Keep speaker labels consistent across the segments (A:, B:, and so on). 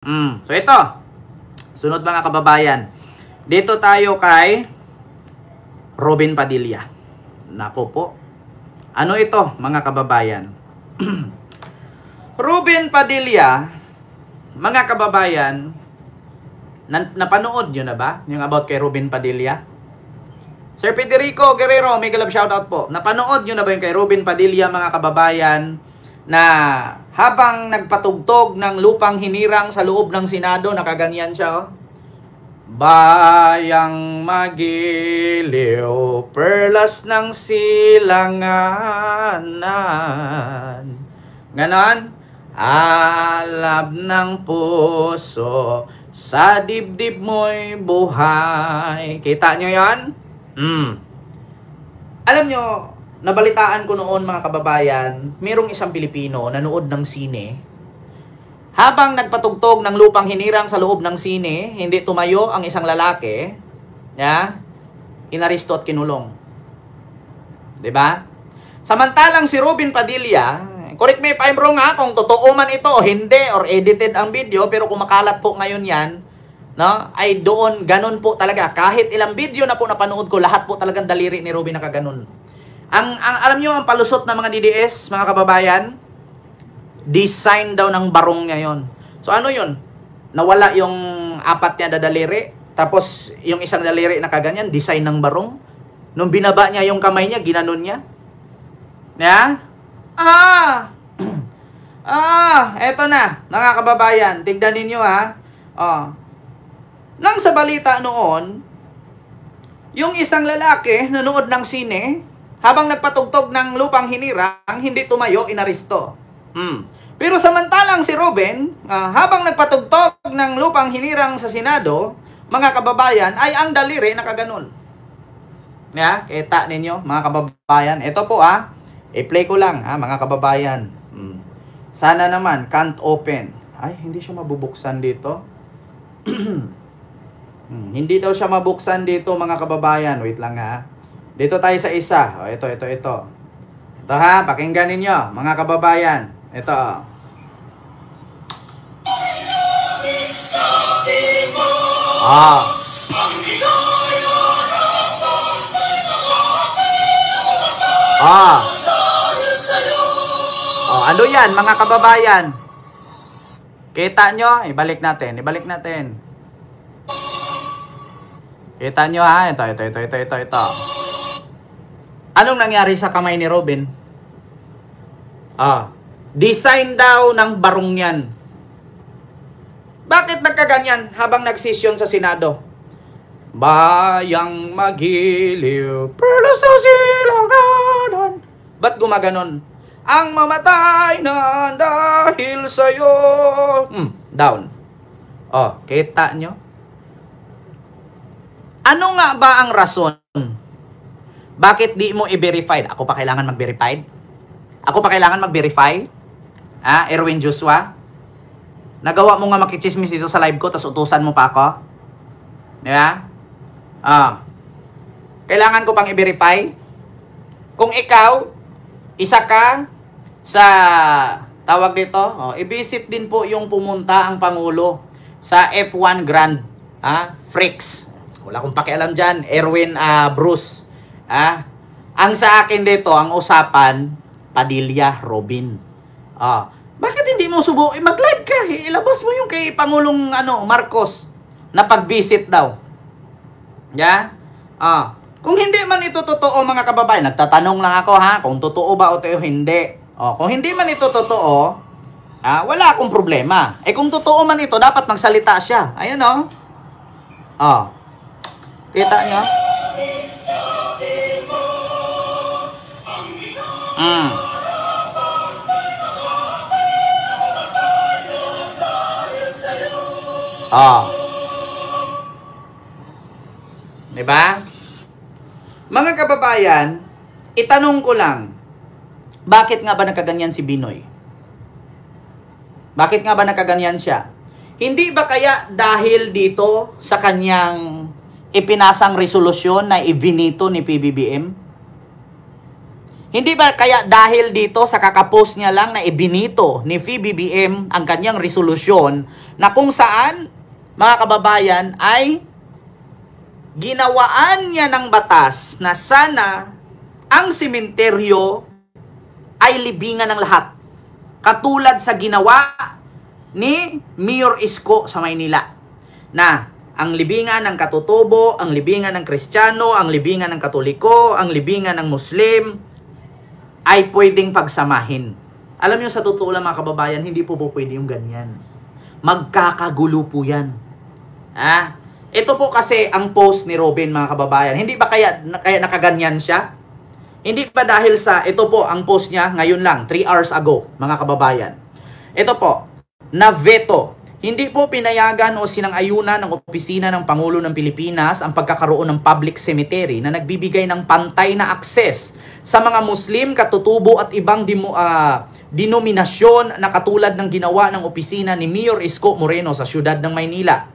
A: So ito, sunod mga kababayan. Dito tayo kay Robin Padilla. Nako po. Ano ito mga kababayan? Robin Padilla, mga kababayan, napanood nyo na ba? Yung about kay Robin Padilla? Sir Federico Guerrero, mega love shoutout po. Napanood nyo na ba yung kay Robin Padilla mga kababayan? Na habang nagpatugtog ng lupang hinirang sa loob ng Senado, nakaganyan siya, oh. Bayang magiliw, perlas ng silanganan. Ganon? Alab ng puso, sa dibdib mo'y buhay. Kita nyo yan? Alam nyo, nabalitaan ko noon mga kababayan, mayroong isang Pilipino nanood ng sine. Habang nagpatugtog ng lupang hinirang sa loob ng sine, hindi tumayo ang isang lalaki, inaristo at kinulong. 'Di ba? Samantalang si Robin Padilla, correct me if I'm wrong kung totoo man ito o hindi or edited ang video, pero kumakalat po ngayon 'yan, no? Ay doon ganun po talaga. Kahit ilang video na po napanood ko, lahat po talagang daliri ni Robin nakaganon. Ang alam nyo, ang palusot ng mga DDS, mga kababayan, design daw ng barong niya yon. So ano yun? Nawala yung apat niya na daliri, tapos yung isang daliri na kaganyan, design ng barong. Nung binaba niya yung kamay niya, ginanon niya. Eto na, mga kababayan, tignan ninyo Nang sa balita noon, yung isang lalaki nanood ng sine, habang nagpatugtog ng lupang hinirang, hindi tumayo, inaristo. Pero samantalang si Robin, habang nagpatugtog ng lupang hinirang sa Senado, mga kababayan, ay ang daliri nakaganon. Kita ninyo, mga kababayan. Ito po i-play ko lang, mga kababayan. Sana naman, can't open. Ay, hindi siya mabubuksan dito. Hindi daw siya mabuksan dito, mga kababayan. Wait lang Dito tayo sa isa. Ito. Ito pakinggan ninyo, mga kababayan. Ito. Ano yan, mga kababayan? Kita nyo? Ibalik natin. Kita nyo Ito. Anong nangyari sa kamay ni Robin? Design daw ng barong yan. Bakit nagkaganyan habang nagsesyon sa Senado? Bayang magiliw, perlas ng silanganan. Ba't gumaganon? Ang mamatay na dahil sa'yo. Down. Kita nyo? Ano nga ba ang rason? Bakit di mo i-verified? Ako pa kailangan mag-verify? Erwin Joshua? Nagawa mo nga makichismis dito sa live ko, tapos utusan mo pa ako? Diba? Kailangan ko pang i-verify? Kung ikaw, isa ka sa tawag dito, i-visit din po yung pumunta ang Pangulo sa F1 Grand Prix. Wala akong pakialam dyan. Erwin Bruce. Ang sa akin dito, ang usapan, Padilla, Robin. Bakit hindi mo mag-live ka? Ilabas mo yung kay Pangulong Marcos na pag-visit daw. Kung hindi man ito totoo, mga kababayan, nagtatanong lang ako kung totoo ba o hindi. Kung hindi man ito totoo, wala akong problema. Kung totoo man ito, dapat magsalita siya. Ayan Kita niyo? Diba? Mga kababayan, itanong ko lang, bakit nga ba nakaganyan si Binoy? Bakit nga ba nakaganyan siya? Hindi ba kaya dahil dito sa kanyang ipinasang resolusyon na ibinito ni PBBM? Hindi ba kaya dahil dito sa kakapost niya lang na ibinito ni PBBM ang kanyang resolusyon na kung saan, mga kababayan, ay ginawaan niya ng batas na sana ang sementeryo ay libingan ng lahat. Katulad sa ginawa ni Mayor Isko sa Maynila. Na ang libingan ng katutubo, ang libingan ng Kristiyano, ang libingan ng Katoliko, ang libingan ng Muslim ay pwedeng pagsamahin. Alam niyo, sa totoo lang mga kababayan, hindi po pwede yung ganyan. Magkakagulo po yan. Ito po kasi ang post ni Robin, mga kababayan. Hindi ba kaya nakaganyan siya? Hindi pa dahil sa, ito po ang post niya ngayon lang, 3 hours ago, mga kababayan. Ito po, na veto. Hindi po pinayagan o sinang-ayunan ng opisina ng Pangulo ng Pilipinas ang pagkakaroon ng public cemetery na nagbibigay ng pantay na akses sa mga Muslim, katutubo at ibang denominasyon na katulad ng ginawa ng opisina ni Mayor Isko Moreno sa siyudad ng Maynila.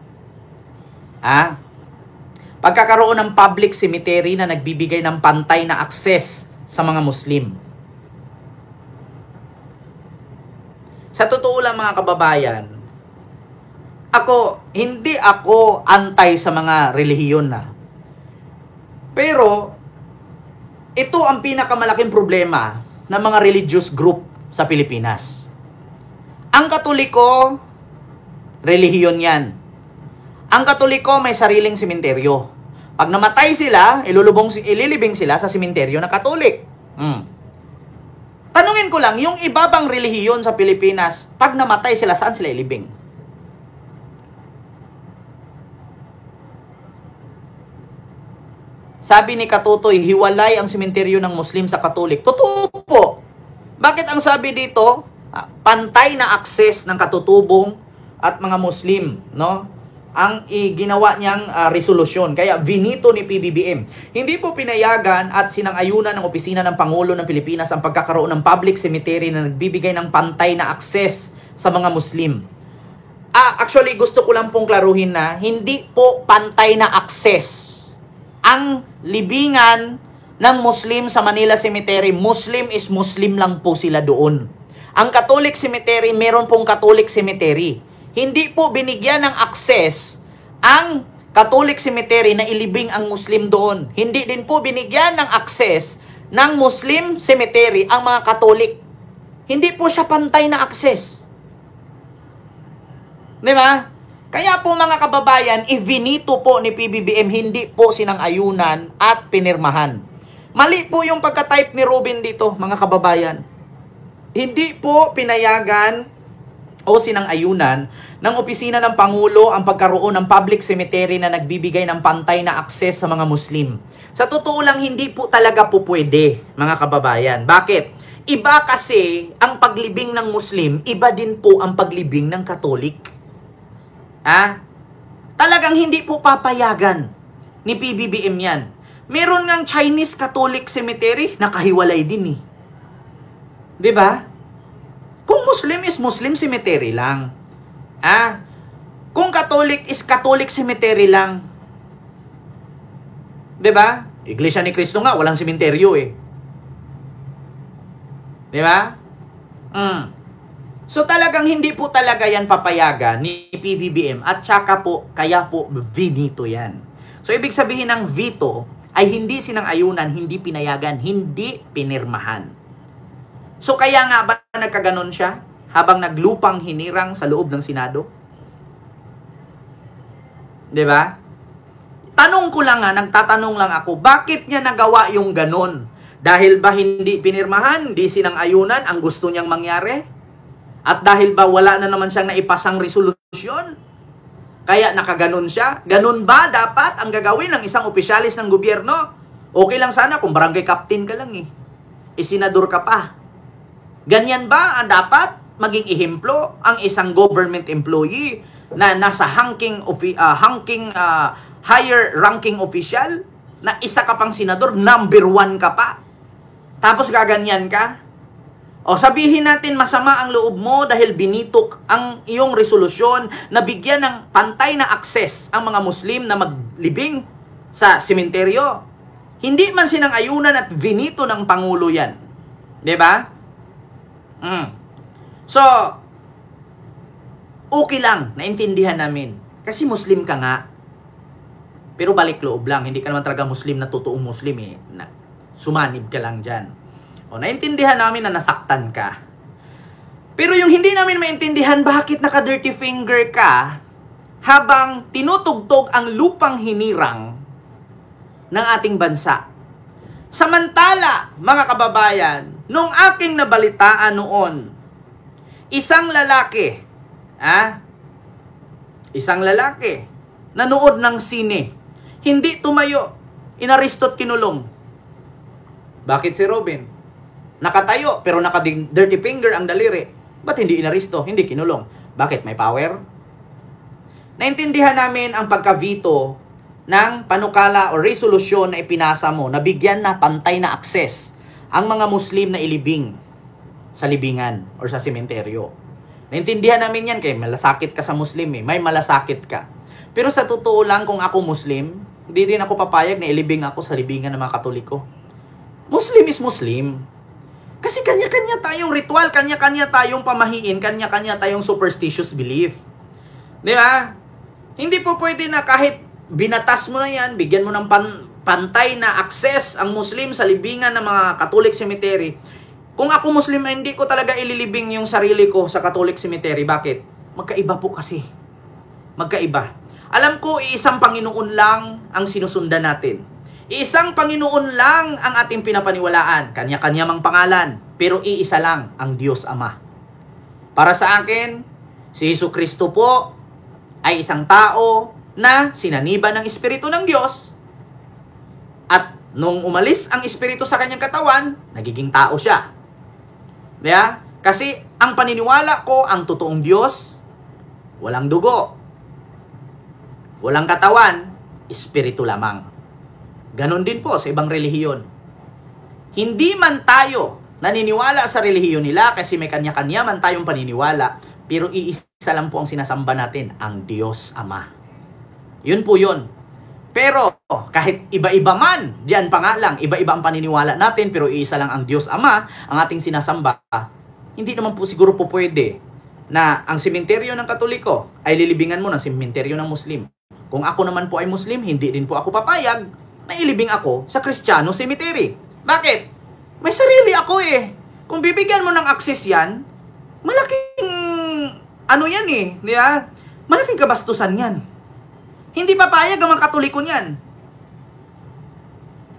A: Pagkakaroon ng public cemetery na nagbibigay ng pantay na akses sa mga Muslim. Sa totoo lang mga kababayan, hindi ako antay sa mga relihiyon na. Pero, ito ang pinakamalaking problema ng mga religious group sa Pilipinas. Ang Katoliko, relihiyon yan. Ang Katoliko may sariling sementeryo. Pag namatay sila, ililibing sila sa sementeryo na Katolik. Tanungin ko lang, yung iba bang relihiyon sa Pilipinas, pag namatay sila, saan sila ilibing? Sabi ni Katutoy, hiwalay ang sementeryo ng Muslim sa Katolik. Totoo po. Bakit ang sabi dito, pantay na akses ng katutubong at mga Muslim, no? Ang ginawa niyang resolusyon. Kaya vinito ni PBBM. Hindi po pinayagan at sinang-ayunan ng opisina ng Pangulo ng Pilipinas ang pagkakaroon ng public cemetery na nagbibigay ng pantay na akses sa mga Muslim. Actually, gusto ko lang pong klaruhin na hindi po pantay na akses ang libingan ng Muslim sa Manila Cemetery. Muslim is Muslim lang po sila doon. Ang Catholic Cemetery, meron pong Catholic Cemetery. Hindi po binigyan ng access ang Catholic Cemetery na ilibing ang Muslim doon. Hindi din po binigyan ng access ng Muslim Cemetery ang mga Katolik. Hindi po siya pantay na access. Di ba? Kaya po mga kababayan, ivinito po ni PBBM, hindi po sinang-ayunan at pinirmahan. Mali po yung pagka-type ni Robin dito, mga kababayan. Hindi po pinayagan o sinang-ayunan ng opisina ng Pangulo ang pagkaroon ng public cemetery na nagbibigay ng pantay na akses sa mga Muslim. Sa totoo lang, hindi po talaga po pwede, mga kababayan. Bakit? Iba kasi ang paglibing ng Muslim, iba din po ang paglibing ng Katolik. Talagang hindi po papayagan ni PBBM yan. Meron ngang Chinese Catholic Cemetery, nakahiwalay din eh. Diba? Kung Muslim is Muslim cemetery lang. Kung Catholic is Catholic cemetery lang. 'Di ba? Iglesia ni Cristo nga walang sementeryo eh. 'Di ba? So talagang hindi po talaga yan papayagan ni PBBM at saka po kaya po vinito yan. So ibig sabihin ng veto ay hindi sinang-ayunan, hindi pinayagan, hindi pinirmahan. So kaya nga ba nagkaganon siya habang naglupang hinirang sa loob ng Senado? 'Di ba? Tanong ko lang nagtatanong lang ako, bakit niya nagawa yung ganon? Dahil ba hindi pinirmahan, hindi sinang-ayunan ang gusto niyang mangyari? At dahil ba wala na naman siyang naipasang resolusyon? Kaya nakaganon siya? Ganon ba dapat ang gagawin ng isang opisyalis ng gobyerno? Okay lang sana kung barangay captain ka lang eh. Senador ka pa. Ganyan ba ang dapat maging ehemplo ang isang government employee na nasa higher ranking official na isa ka pang senador, number 1 ka pa? Tapos gaganyan ka? O sabihin natin masama ang loob mo dahil binitok ang iyong resolusyon na bigyan ng pantay na akses ang mga Muslim na maglibing sa sementeryo. Hindi man sinang-ayunan at vinito ng Pangulo yan. 'Di ba? So, okay lang, naintindihan namin. Kasi Muslim ka nga. Pero balik loob lang, hindi ka naman talaga Muslim na totoong Muslim eh. Sumanib ka lang dyan. O, naintindihan namin na nasaktan ka. Pero yung hindi namin maintindihan, bakit naka-dirty finger ka habang tinutugtog ang lupang hinirang ng ating bansa. Samantala, mga kababayan, nung aking nabalitaan noon, isang lalaki, nanood ng sine, hindi tumayo, inaresto't kinulong. Bakit si Robin? Nakatayo, pero naka-dirty finger ang daliri. Ba't hindi inaresto, hindi kinulong? Bakit? May power? Naintindihan namin ang pagka-veto ng panukala o resolusyon na ipinasa mo na bigyan na pantay na akses ang mga Muslim na ilibing sa libingan o sa sementeryo. Naintindihan namin yan kaya malasakit ka sa Muslim eh. May malasakit ka. Pero sa totoo lang kung ako Muslim, hindi rin ako papayag na ilibing ako sa libingan ng mga Katoliko. Muslim is Muslim. Kasi kanya-kanya tayong ritual, kanya-kanya tayong pamahiin, kanya-kanya tayong superstitious belief. Di ba? Hindi po pwede na kahit binatas mo na yan, bigyan mo ng pantay na access ang Muslim sa libingan ng mga Catholic cemetery. Kung ako Muslim, hindi ko talaga ililibing yung sarili ko sa Catholic cemetery. Bakit? Magkaiba po kasi. Magkaiba. Alam ko, iisang Panginoon lang ang sinusundan natin. Iisang Panginoon lang ang ating pinapaniwalaan. Kanya-kanya mang pangalan. Pero iisa lang ang Diyos Ama. Para sa akin, si Jesucristo po ay isang tao na sinaniban ng Espiritu ng Diyos. At nung umalis ang Espiritu sa kanyang katawan, nagiging tao siya. Diba? Kasi ang paniniwala ko, ang totoong Diyos, walang dugo, walang katawan, Espiritu lamang. Ganon din po sa ibang relihiyon. Hindi man tayo naniniwala sa relihiyon nila kasi may kanya-kanya man tayong paniniwala, pero iisa lang po ang sinasamba natin, ang Diyos Ama. Yun po yun. Pero kahit iba-iba man, diyan pa nga lang, iba-iba ang paniniwala natin, pero iisa lang ang Diyos Ama, ang ating sinasamba, hindi naman po siguro po pwede na ang sementeryo ng Katoliko ay lilibingan mo ng sementeryo ng Muslim. Kung ako naman po ay Muslim, hindi din po ako papayag na ilibing ako sa Kristiyano cemetery. Bakit? May sarili ako eh. Kung bibigyan mo ng access yan, malaking ano yan eh, di ba? Malaking kabastusan yan. Hindi papayag ang mga Katoliko niyan.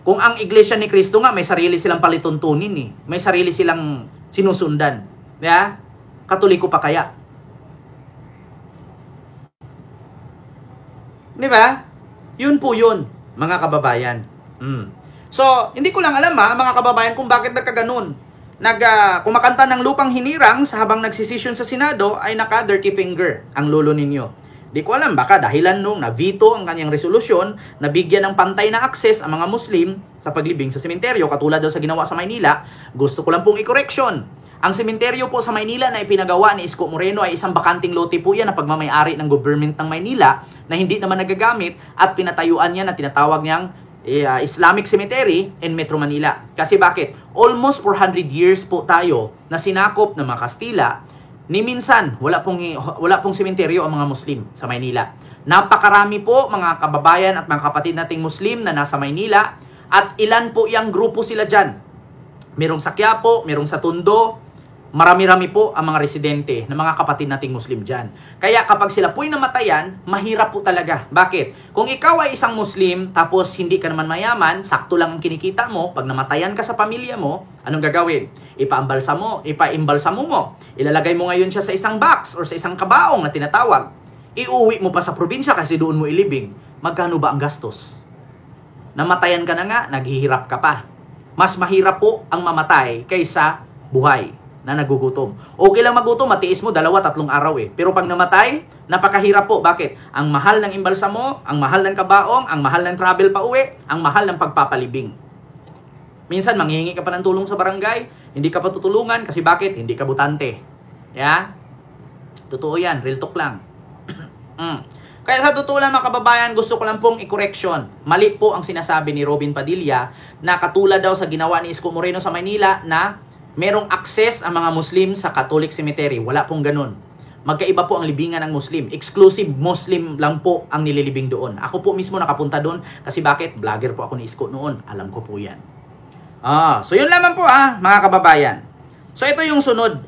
A: Kung ang Iglesia ni Cristo nga, may sarili silang palituntunin eh. May sarili silang sinusundan. Di ba? Katoliko pa kaya? Di ba? Yun po yun, mga kababayan. So, hindi ko lang alam mga kababayan, kung bakit nagkaganon. Kumakanta ng lupang hinirang sa habang nagsisesyon sa Senado ay naka-dirty finger ang lolo ninyo. Di ko alam, baka dahilan nung na-veto ang kanyang resolusyon na bigyan ng pantay na access ang mga Muslim sa paglibing sa sementeryo, katulad daw sa ginawa sa Maynila. Gusto ko lang pong i-correction. Ang sementeryo po sa Maynila na ipinagawa ni Isko Moreno ay isang bakanting lote po yan na pagmamayari ng government ng Maynila na hindi naman nagagamit at pinatayuan niya na tinatawag niyang Islamic Cemetery in Metro Manila. Kasi bakit? Almost 400 years po tayo na sinakop ng mga Kastila, ni minsan wala pong sementeryo ang mga Muslim sa Maynila. Napakarami po mga kababayan at mga kapatid nating Muslim na nasa Maynila at ilan po yung grupo sila dyan. Merong sa Quiapo, merong sa Tondo, marami-rami po ang mga residente ng mga kapatid nating Muslim dyan. Kaya kapag sila po'y namatayan, mahirap po talaga. Bakit? Kung ikaw ay isang Muslim, tapos hindi ka naman mayaman, sakto lang ang kinikita mo, pag namatayan ka sa pamilya mo, anong gagawin? Ipaimbalsamo mo. Ilalagay mo ngayon siya sa isang box or sa isang kabaong na tinatawag. Iuwi mo pa sa probinsya kasi doon mo ilibing. Magkano ba ang gastos? Namatayan ka na nga, naghihirap ka pa. Mas mahirap po ang mamatay kaysa buhay na nagugutom. Okay lang magutom, matiis mo 2-3 araw eh. Pero pag namatay, napakahirap po. Bakit? Ang mahal ng imbalsamo, ang mahal ng kabaong, ang mahal ng travel pa uwi, ang mahal ng pagpapalibing. Minsan, manghihingi ka pa ng tulong sa barangay, hindi ka pa tutulungan kasi bakit? Hindi ka butante. Yeah? Totoo yan, real talk lang. Kaya sa totoo lang mga kababayan, gusto ko lang pong i-correction. Mali po ang sinasabi ni Robin Padilla na katulad daw sa ginawa ni Isko Moreno sa Maynila na merong access ang mga Muslim sa Catholic Cemetery. Wala pong ganun. Magkaiba po ang libingan ng Muslim. Exclusive Muslim lang po ang nililibing doon. Ako po mismo nakapunta doon kasi bakit? Vlogger po ako ni Isko noon. Alam ko po yan. So yun lamang po mga kababayan. So ito yung sunod.